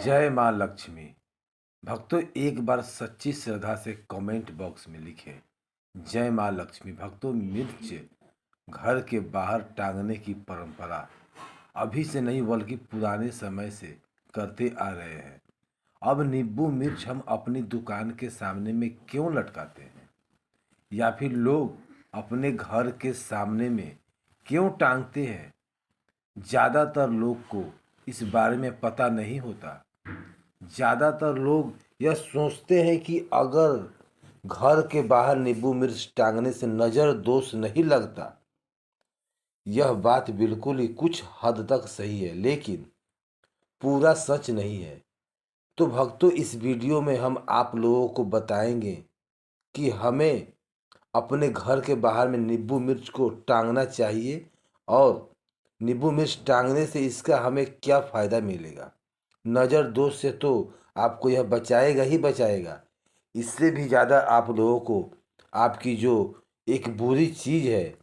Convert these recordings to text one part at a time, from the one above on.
जय माँ लक्ष्मी। भक्तों, एक बार सच्ची श्रद्धा से कमेंट बॉक्स में लिखें जय माँ लक्ष्मी। भक्तों, मिर्च घर के बाहर टांगने की परंपरा अभी से नहीं बल्कि पुराने समय से करते आ रहे हैं। अब नींबू मिर्च हम अपनी दुकान के सामने में क्यों लटकाते हैं, या फिर लोग अपने घर के सामने में क्यों टांगते हैं? ज़्यादातर लोग को इस बारे में पता नहीं होता। ज़्यादातर लोग यह सोचते हैं कि अगर घर के बाहर नींबू मिर्च टांगने से नज़र दोष नहीं लगता। यह बात बिल्कुल ही कुछ हद तक सही है, लेकिन पूरा सच नहीं है। तो भक्तों, इस वीडियो में हम आप लोगों को बताएंगे कि हमें अपने घर के बाहर में नींबू मिर्च को टांगना चाहिए और नींबू मिर्च टांगने से इसका हमें क्या फ़ायदा मिलेगा। नज़र दोष से तो आपको यह बचाएगा ही बचाएगा, इससे भी ज़्यादा आप लोगों को आपकी जो एक बुरी चीज़ है,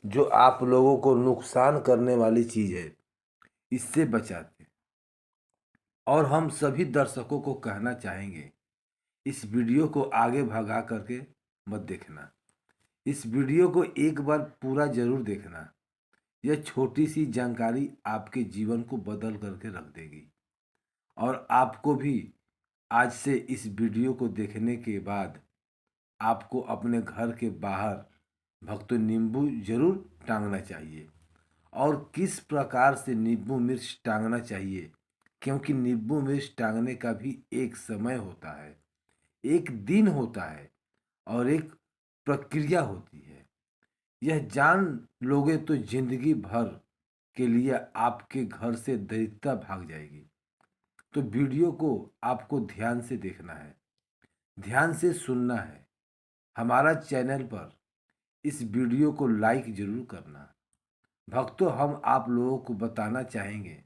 जो आप लोगों को नुकसान करने वाली चीज़ है, इससे बचाते। और हम सभी दर्शकों को कहना चाहेंगे, इस वीडियो को आगे भगा करके मत देखना। इस वीडियो को एक बार पूरा ज़रूर देखना। यह छोटी सी जानकारी आपके जीवन को बदल करके रख देगी। और आपको भी आज से इस वीडियो को देखने के बाद आपको अपने घर के बाहर भक्तों नींबू जरूर टांगना चाहिए। और किस प्रकार से नींबू मिर्च टांगना चाहिए, क्योंकि नींबू मिर्च टांगने का भी एक समय होता है, एक दिन होता है और एक प्रक्रिया होती है। यह जान लोगे तो जिंदगी भर के लिए आपके घर से दरिद्रता भाग जाएगी। तो वीडियो को आपको ध्यान से देखना है, ध्यान से सुनना है। हमारा चैनल पर इस वीडियो को लाइक जरूर करना। भक्तों, हम आप लोगों को बताना चाहेंगे,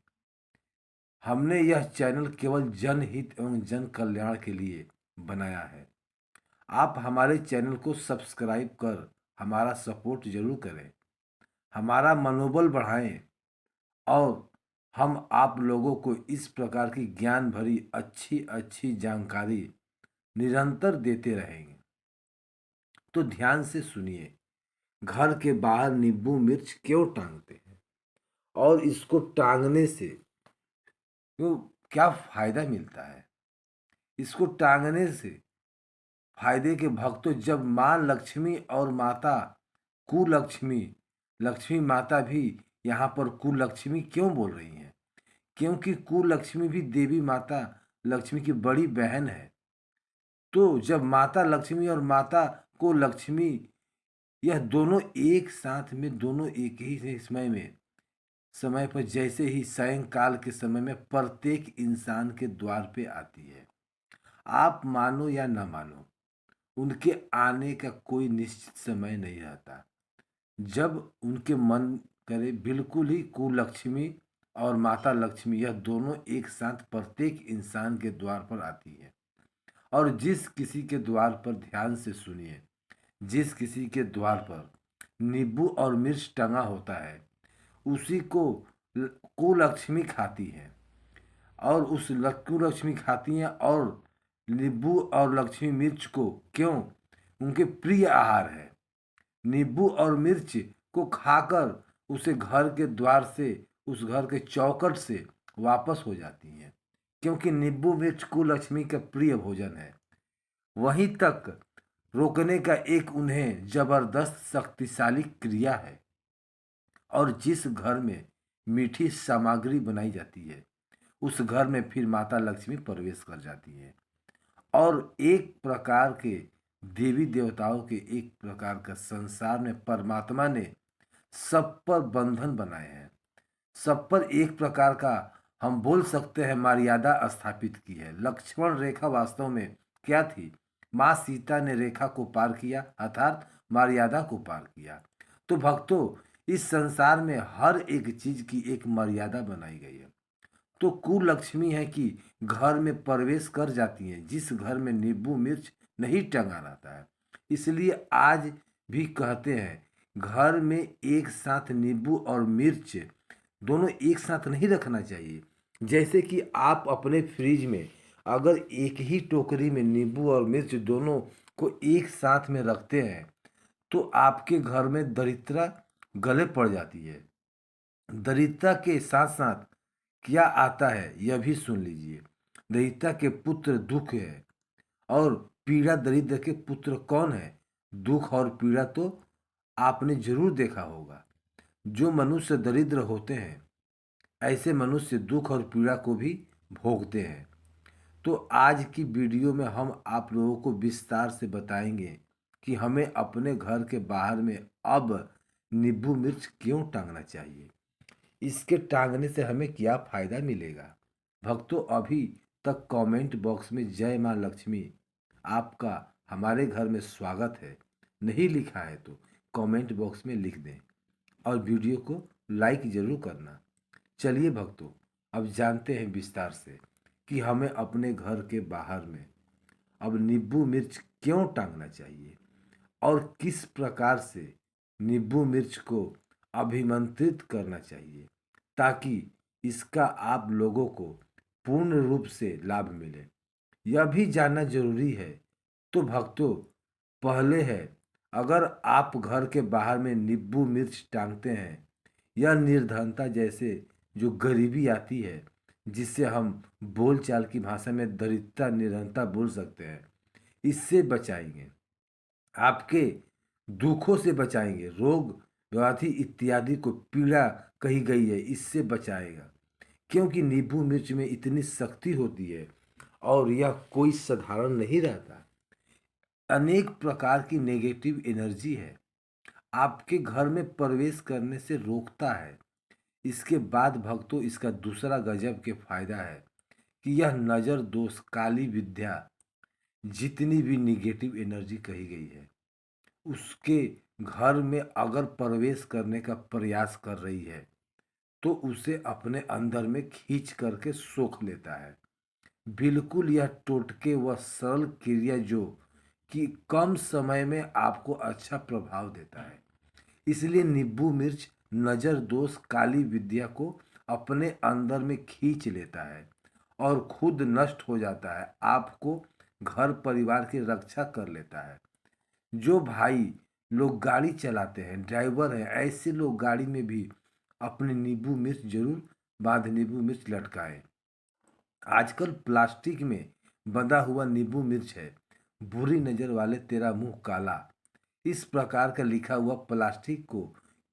हमने यह चैनल केवल जनहित एवं जन कल्याण के लिए बनाया है। आप हमारे चैनल को सब्सक्राइब कर हमारा सपोर्ट जरूर करें, हमारा मनोबल बढ़ाएं और हम आप लोगों को इस प्रकार की ज्ञान भरी अच्छी अच्छी जानकारी निरंतर देते रहेंगे। तो ध्यान से सुनिए, घर के बाहर नींबू मिर्च क्यों टांगते हैं और इसको टांगने से क्यों क्या फायदा मिलता है। इसको टांगने से फायदे के भक्तों, जब माँ लक्ष्मी और माता कुलक्ष्मी, लक्ष्मी माता भी यहाँ पर कुलक्ष्मी क्यों बोल रही हैं, क्योंकि कुलक्ष्मी भी देवी माता लक्ष्मी की बड़ी बहन है। तो जब माता लक्ष्मी और माता को लक्ष्मी, यह दोनों एक साथ में, दोनों एक ही समय पर जैसे ही सायंकाल के समय में प्रत्येक इंसान के द्वार पे आती है। आप मानो या ना मानो, उनके आने का कोई निश्चित समय नहीं रहता। जब उनके मन करे, बिल्कुल ही कुलक्ष्मी और माता लक्ष्मी यह दोनों एक साथ प्रत्येक इंसान के द्वार पर आती है। और जिस किसी के द्वार पर, ध्यान से सुनिए, जिस किसी के द्वार पर नींबू और मिर्च टंगा होता है, उसी को कुलक्ष्मी खाती है। और उस कुलक्ष्मी खाती हैं और नींबू और लक्ष्मी मिर्च को क्यों, उनके प्रिय आहार है। नींबू और मिर्च को खाकर उसे घर के द्वार से, उस घर के चौखट से वापस हो जाती हैं, क्योंकि नींबू मिर्च कुलक्ष्मी का प्रिय भोजन है। वहीं तक रोकने का एक उन्हें जबरदस्त शक्तिशाली क्रिया है। और जिस घर में मीठी सामग्री बनाई जाती है, उस घर में फिर माता लक्ष्मी प्रवेश कर जाती है। और एक प्रकार के देवी देवताओं के, एक प्रकार का संसार में परमात्मा ने सब पर बंधन बनाए हैं, सब पर एक प्रकार का हम बोल सकते हैं मर्यादा स्थापित की है। लक्ष्मण रेखा वास्तव में क्या थी? माँ सीता ने रेखा को पार किया, अर्थात मर्यादा को पार किया। तो भक्तों, इस संसार में हर एक चीज की एक मर्यादा बनाई गई है। तो कुलक्ष्मी है कि घर में प्रवेश कर जाती हैं, जिस घर में नींबू मिर्च नहीं टंगा रहता है। इसलिए आज भी कहते हैं, घर में एक साथ नींबू और मिर्च दोनों एक साथ नहीं रखना चाहिए। जैसे कि आप अपने फ्रिज में अगर एक ही टोकरी में नींबू और मिर्च दोनों को एक साथ में रखते हैं तो आपके घर में दरिद्रता गले पड़ जाती है। दरिद्रता के साथ साथ क्या आता है यह भी सुन लीजिए। दरिद्रता के पुत्र दुख है और पीड़ा। दरिद्र के पुत्र कौन है? दुख और पीड़ा तो आपने जरूर देखा होगा। जो मनुष्य दरिद्र होते हैं ऐसे मनुष्य दुख और पीड़ा को भी भोगते हैं। तो आज की वीडियो में हम आप लोगों को विस्तार से बताएंगे कि हमें अपने घर के बाहर में अब नींबू मिर्च क्यों टांगना चाहिए, इसके टांगने से हमें क्या फायदा मिलेगा। भक्तों, अभी तक कमेंट बॉक्स में जय माँ लक्ष्मी आपका हमारे घर में स्वागत है नहीं लिखा है तो कमेंट बॉक्स में लिख दें और वीडियो को लाइक जरूर करना। चलिए भक्तों, अब जानते हैं विस्तार से कि हमें अपने घर के बाहर में अब नींबू मिर्च क्यों टांगना चाहिए और किस प्रकार से नींबू मिर्च को अभिमंत्रित करना चाहिए ताकि इसका आप लोगों को पूर्ण रूप से लाभ मिले। यह भी जानना जरूरी है। तो भक्तों, पहले है, अगर आप घर के बाहर में नींबू मिर्च टांगते हैं, यह निर्धनता जैसे जो गरीबी आती है, जिससे हम बोलचाल की भाषा में दरिद्रता निर्धनता बोल सकते हैं, इससे बचाएंगे। आपके दुखों से बचाएंगे। रोग व्याधि इत्यादि को पीड़ा कही गई है, इससे बचाएगा। क्योंकि नींबू मिर्च में इतनी शक्ति होती है और यह कोई साधारण नहीं रहता। अनेक प्रकार की नेगेटिव एनर्जी है आपके घर में प्रवेश करने से रोकता है। इसके बाद भक्तों, इसका दूसरा गजब के फायदा है कि यह नज़र दोष काली विद्या जितनी भी निगेटिव एनर्जी कही गई है उसके घर में अगर प्रवेश करने का प्रयास कर रही है तो उसे अपने अंदर में खींच करके सोख लेता है। बिल्कुल यह टोटके व सरल क्रिया जो कि कम समय में आपको अच्छा प्रभाव देता है। इसलिए नींबू मिर्च नज़र दोष काली विद्या को अपने अंदर में खींच लेता है और खुद नष्ट हो जाता है। आपको घर परिवार की रक्षा कर लेता है। जो भाई लोग गाड़ी चलाते हैं, ड्राइवर हैं, ऐसे लोग गाड़ी में भी अपने नींबू मिर्च जरूर बांध नींबू मिर्च लटकाएं। आजकल प्लास्टिक में बंधा हुआ नींबू मिर्च है। बुरी नजर वाले तेरा मुंह काला, इस प्रकार का लिखा हुआ प्लास्टिक को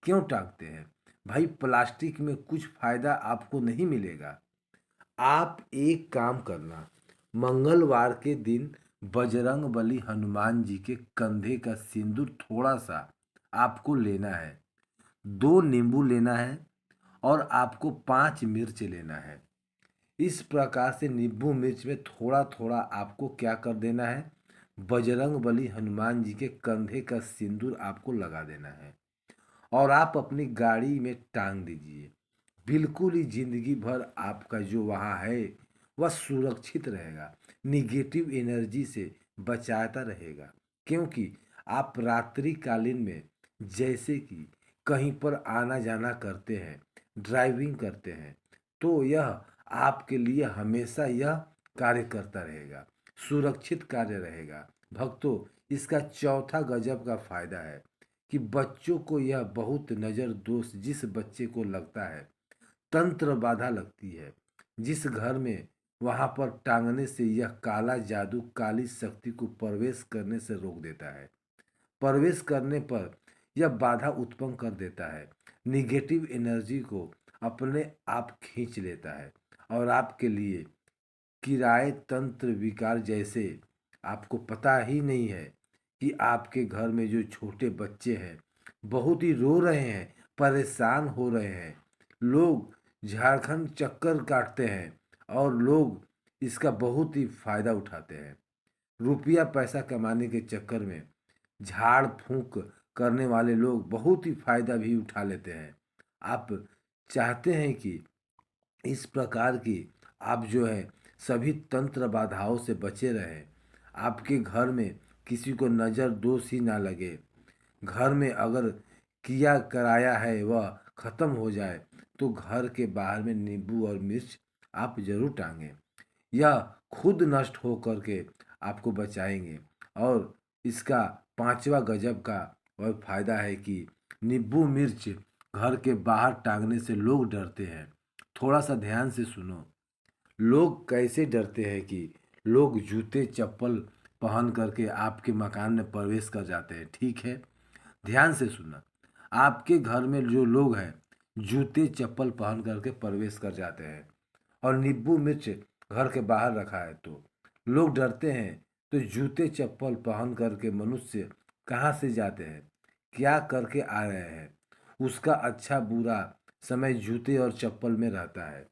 क्यों टांगते हैं? भाई, प्लास्टिक में कुछ फायदा आपको नहीं मिलेगा। आप एक काम करना, मंगलवार के दिन बजरंग बली हनुमान जी के कंधे का सिंदूर थोड़ा सा आपको लेना है, 2 नींबू लेना है और आपको 5 मिर्च लेना है। इस प्रकार से नींबू मिर्च में थोड़ा थोड़ा आपको क्या कर देना है, बजरंग बली हनुमान जी के कंधे का सिंदूर आपको लगा देना है और आप अपनी गाड़ी में टांग दीजिए। बिल्कुल ही जिंदगी भर आपका जो वहाँ है वह सुरक्षित रहेगा, निगेटिव एनर्जी से बचाता रहेगा। क्योंकि आप रात्रिकालीन में जैसे कि कहीं पर आना जाना करते हैं, ड्राइविंग करते हैं, तो यह आपके लिए हमेशा यह कार्य करता रहेगा, सुरक्षित कार्य रहेगा। भक्तों, इसका चौथा गजब का फायदा है कि बच्चों को यह बहुत नज़र दोष जिस बच्चे को लगता है तंत्र बाधा लगती है, जिस घर में वहां पर टांगने से यह काला जादू काली शक्ति को प्रवेश करने से रोक देता है। प्रवेश करने पर यह बाधा उत्पन्न कर देता है, निगेटिव एनर्जी को अपने आप खींच लेता है और आपके लिए किराए तंत्र विकार जैसे आपको पता ही नहीं है कि आपके घर में जो छोटे बच्चे हैं बहुत ही रो रहे हैं, परेशान हो रहे हैं। लोग झारखंड चक्कर काटते हैं और लोग इसका बहुत ही फायदा उठाते हैं। रुपया पैसा कमाने के चक्कर में झाड़ फूंक करने वाले लोग बहुत ही फायदा भी उठा लेते हैं। आप चाहते हैं कि इस प्रकार की आप जो है सभी तंत्र बाधाओं से बचे रहें, आपके घर में किसी को नज़र दोष ही ना लगे, घर में अगर किया कराया है वह ख़त्म हो जाए, तो घर के बाहर में नींबू और मिर्च आप जरूर टांगें। यह खुद नष्ट हो करके आपको बचाएंगे। और इसका पांचवा गजब का वह फायदा है कि नींबू मिर्च घर के बाहर टांगने से लोग डरते हैं। थोड़ा सा ध्यान से सुनो। लोग कैसे डरते हैं कि लोग जूते चप्पल पहन करके आपके मकान में प्रवेश कर जाते हैं, ठीक है। ध्यान से सुनना। आपके घर में जो लोग हैं जूते चप्पल पहन करके प्रवेश कर जाते हैं और नींबू मिर्च घर के बाहर रखा है तो लोग डरते हैं। तो जूते चप्पल पहन करके मनुष्य कहाँ से जाते हैं, क्या करके आ रहे हैं, उसका अच्छा बुरा समय जूते और चप्पल में रहता है।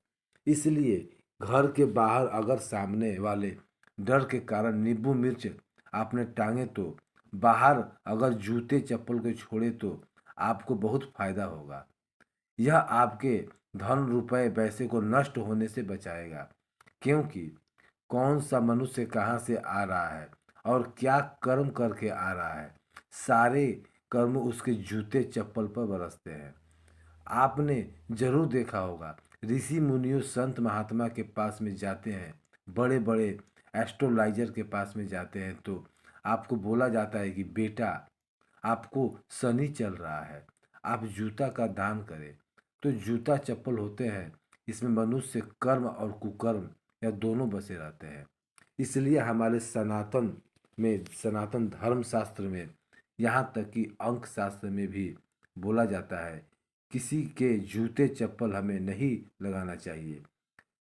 इसलिए घर के बाहर अगर सामने वाले डर के कारण नींबू मिर्च आपने टांगे तो बाहर अगर जूते चप्पल को छोड़े तो आपको बहुत फायदा होगा। यह आपके धन रुपए पैसे को नष्ट होने से बचाएगा। क्योंकि कौन सा मनुष्य कहाँ से आ रहा है और क्या कर्म करके आ रहा है, सारे कर्म उसके जूते चप्पल पर बरसते हैं। आपने जरूर देखा होगा, ऋषि मुनियों संत महात्मा के पास में जाते हैं, बड़े बड़े एस्ट्रोलॉजर के पास में जाते हैं तो आपको बोला जाता है कि बेटा आपको शनि चल रहा है, आप जूता का दान करें। तो जूता चप्पल होते हैं, इसमें मनुष्य कर्म और कुकर्म या दोनों बसे रहते हैं। इसलिए हमारे सनातन धर्म शास्त्र में, यहाँ तक कि अंक शास्त्र में भी बोला जाता है किसी के जूते चप्पल हमें नहीं लगाना चाहिए।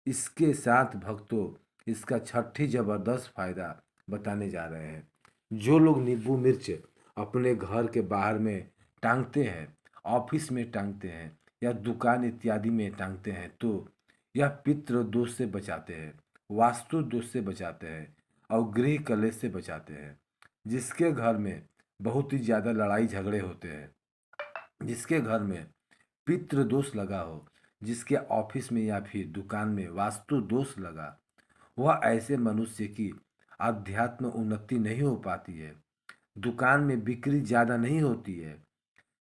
इसके साथ भक्तों इसका छठी जबरदस्त फायदा बताने जा रहे हैं। जो लोग नींबू मिर्च अपने घर के बाहर में टांगते हैं, ऑफिस में टांगते हैं या दुकान इत्यादि में टांगते हैं तो यह पितृ दोष से बचाते हैं, वास्तु दोष से बचाते हैं और गृह कलेश से बचाते हैं। जिसके घर में बहुत ही ज़्यादा लड़ाई झगड़े होते हैं, जिसके घर में पितृ दोष लगा हो, जिसके ऑफिस में या फिर दुकान में वास्तु दोष लगा, वह ऐसे मनुष्य की आध्यात्म उन्नति नहीं हो पाती है। दुकान में बिक्री ज़्यादा नहीं होती है,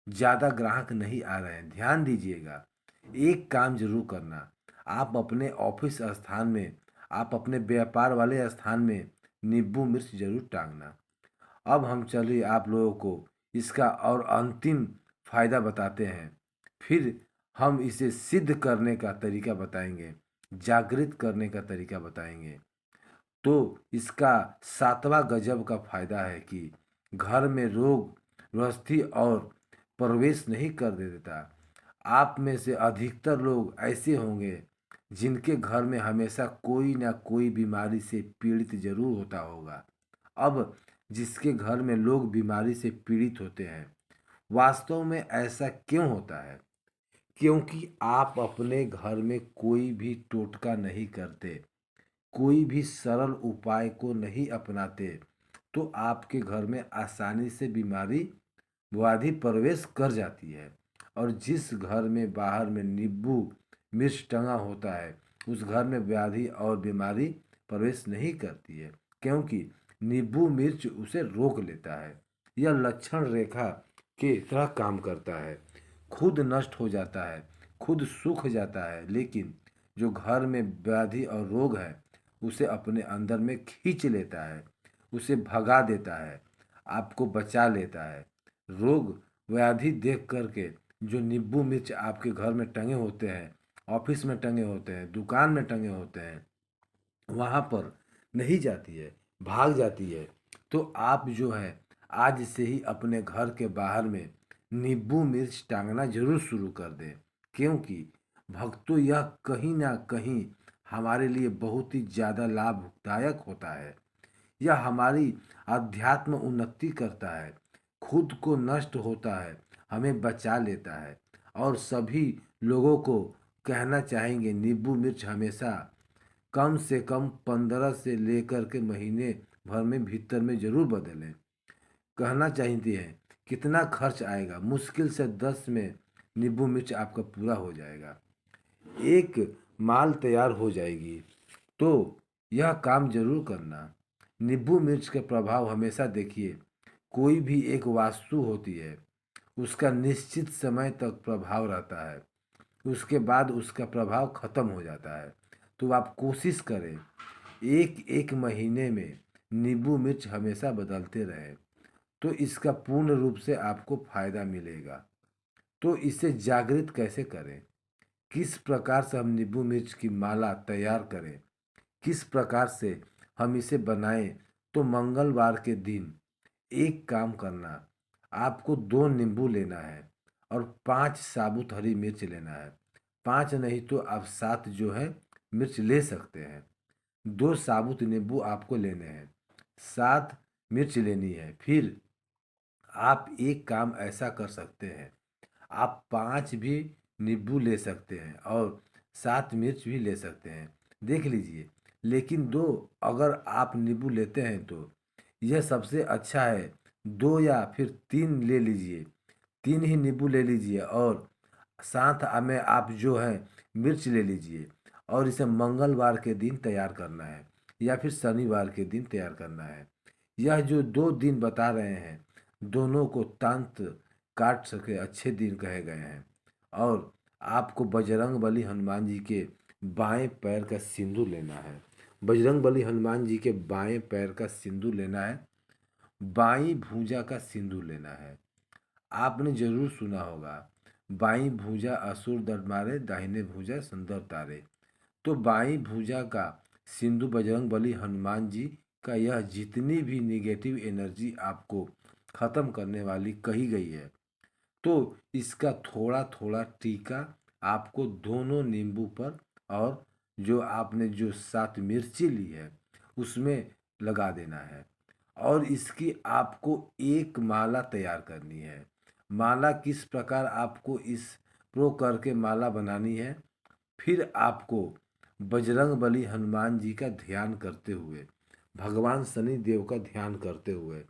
ज़्यादा ग्राहक नहीं आ रहे हैं। ध्यान दीजिएगा, एक काम जरूर करना। आप अपने ऑफिस स्थान में, आप अपने व्यापार वाले स्थान में नींबू मिर्च जरूर टांगना। अब हम चलिए आप लोगों को इसका और अंतिम फायदा बताते हैं। फिर हम इसे सिद्ध करने का तरीका बताएंगे, जागृत करने का तरीका बताएंगे। तो इसका सातवां गजब का फायदा है कि घर में रोग गृहस्थी और प्रवेश नहीं कर देता। आप में से अधिकतर लोग ऐसे होंगे जिनके घर में हमेशा कोई ना कोई बीमारी से पीड़ित जरूर होता होगा। अब जिसके घर में लोग बीमारी से पीड़ित होते हैं, वास्तव में ऐसा क्यों होता है? क्योंकि आप अपने घर में कोई भी टोटका नहीं करते, कोई भी सरल उपाय को नहीं अपनाते, तो आपके घर में आसानी से बीमारी व्याधि प्रवेश कर जाती है। और जिस घर में बाहर में नींबू मिर्च टंगा होता है उस घर में व्याधि और बीमारी प्रवेश नहीं करती है, क्योंकि नींबू मिर्च उसे रोक लेता है। यह लक्षण रेखा के तरह काम करता है, खुद नष्ट हो जाता है, खुद सूख जाता है, लेकिन जो घर में व्याधि और रोग है उसे अपने अंदर में खींच लेता है, उसे भगा देता है, आपको बचा लेता है। रोग व्याधि देख करके जो नींबू मिर्च आपके घर में टंगे होते हैं, ऑफिस में टंगे होते हैं, दुकान में टंगे होते हैं, वहाँ पर नहीं जाती है, भाग जाती है। तो आप जो है आज से ही अपने घर के बाहर में नींबू मिर्च टांगना जरूर शुरू कर दें। क्योंकि भक्तों यह कहीं ना कहीं हमारे लिए बहुत ही ज़्यादा लाभदायक होता है। यह हमारी अध्यात्म उन्नति करता है, खुद को नष्ट होता है, हमें बचा लेता है। और सभी लोगों को कहना चाहेंगे नींबू मिर्च हमेशा कम से कम 15 से लेकर के महीने भर में भीतर में जरूर बदलें। कहना चाहते हैं कितना खर्च आएगा, मुश्किल से 10 में नींबू मिर्च आपका पूरा हो जाएगा, एक माल तैयार हो जाएगी। तो यह काम जरूर करना। नींबू मिर्च का प्रभाव हमेशा देखिए, कोई भी एक वास्तु होती है उसका निश्चित समय तक प्रभाव रहता है, उसके बाद उसका प्रभाव खत्म हो जाता है। तो आप कोशिश करें एक एक महीने में नींबू मिर्च हमेशा बदलते रहें, तो इसका पूर्ण रूप से आपको फायदा मिलेगा। तो इसे जागृत कैसे करें, किस प्रकार से हम नींबू मिर्च की माला तैयार करें, किस प्रकार से हम इसे बनाएं। तो मंगलवार के दिन एक काम करना, आपको 2 नींबू लेना है और 5 साबुत हरी मिर्च लेना है। 5 नहीं तो आप 7 जो है मिर्च ले सकते हैं। 2 साबुत नींबू आपको लेने हैं, 7 मिर्च लेनी है। फिर आप एक काम ऐसा कर सकते हैं, आप 5 भी नींबू ले सकते हैं और 7 मिर्च भी ले सकते हैं, देख लीजिए। लेकिन 2 अगर आप नींबू लेते हैं तो यह सबसे अच्छा है। 2 या फिर 3 ले लीजिए, 3 ही नींबू ले लीजिए और साथ में आप जो है मिर्च ले लीजिए और इसे मंगलवार के दिन तैयार करना है या फिर शनिवार के दिन तैयार करना है। यह जो 2 दिन बता रहे हैं, दोनों को तंत्र काट सके अच्छे दिन कहे गए हैं। और आपको बजरंगबली हनुमान जी के बाएं पैर का सिंदूर लेना है। बजरंगबली हनुमान जी के बाएं पैर का सिंदूर लेना है, बाईं भुजा का सिंदूर लेना है। आपने जरूर सुना होगा, बाईं भुजा असुर दर मारे, दाहिने भुजा सुंदर तारे। तो बाईं भुजा का सिंदूर बजरंगबली हनुमान जी का, यह जितनी भी निगेटिव एनर्जी आपको ख़त्म करने वाली कही गई है, तो इसका थोड़ा थोड़ा टीका आपको दोनों नींबू पर और जो आपने जो 7 मिर्ची ली है उसमें लगा देना है। और इसकी आपको एक माला तैयार करनी है। माला किस प्रकार आपको इस प्रो करके माला बनानी है, फिर आपको बजरंगबली हनुमान जी का ध्यान करते हुए, भगवान शनि देव का ध्यान करते हुए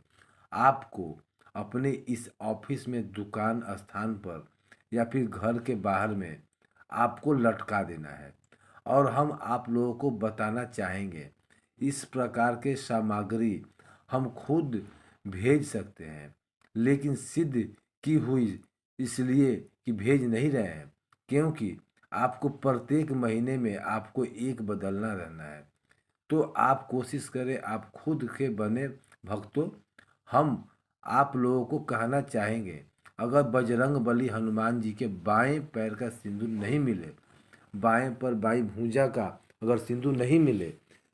आपको अपने इस ऑफिस में, दुकान स्थान पर या फिर घर के बाहर में आपको लटका देना है। और हम आप लोगों को बताना चाहेंगे, इस प्रकार के सामग्री हम खुद भेज सकते हैं, लेकिन सिद्ध की हुई इसलिए कि भेज नहीं रहे हैं, क्योंकि आपको प्रत्येक महीने में आपको एक बदलना रहना है। तो आप कोशिश करें, आप खुद के बने भक्तों। हम आप लोगों को कहना चाहेंगे, अगर बजरंगबली हनुमान जी के बाएं पैर का सिंदूर नहीं मिले, बाएं पर बाईं भुजा का अगर सिंदूर नहीं मिले,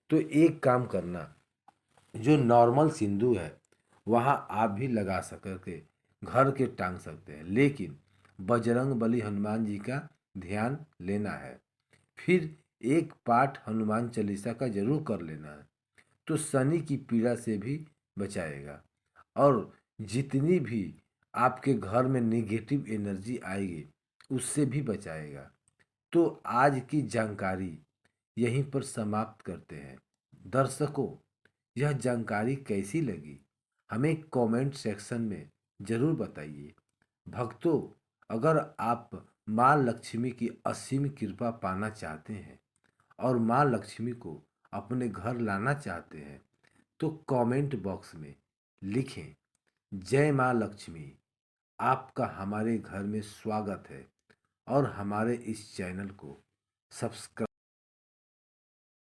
तो एक काम करना, जो नॉर्मल सिंदूर है वहाँ आप भी लगा सकर के घर के टांग सकते हैं, लेकिन बजरंगबली हनुमान जी का ध्यान लेना है। फिर एक पाठ हनुमान चालीसा का जरूर कर लेना है, तो शनि की पीड़ा से भी बचाएगा और जितनी भी आपके घर में नेगेटिव एनर्जी आएगी उससे भी बचाएगा। तो आज की जानकारी यहीं पर समाप्त करते हैं। दर्शकों, यह जानकारी कैसी लगी हमें कमेंट सेक्शन में ज़रूर बताइए। भक्तों, अगर आप माँ लक्ष्मी की असीम कृपा पाना चाहते हैं और माँ लक्ष्मी को अपने घर लाना चाहते हैं, तो कमेंट बॉक्स में लिखें, जय माँ लक्ष्मी। आपका हमारे घर में स्वागत है और हमारे इस चैनल को सब्सक्राइब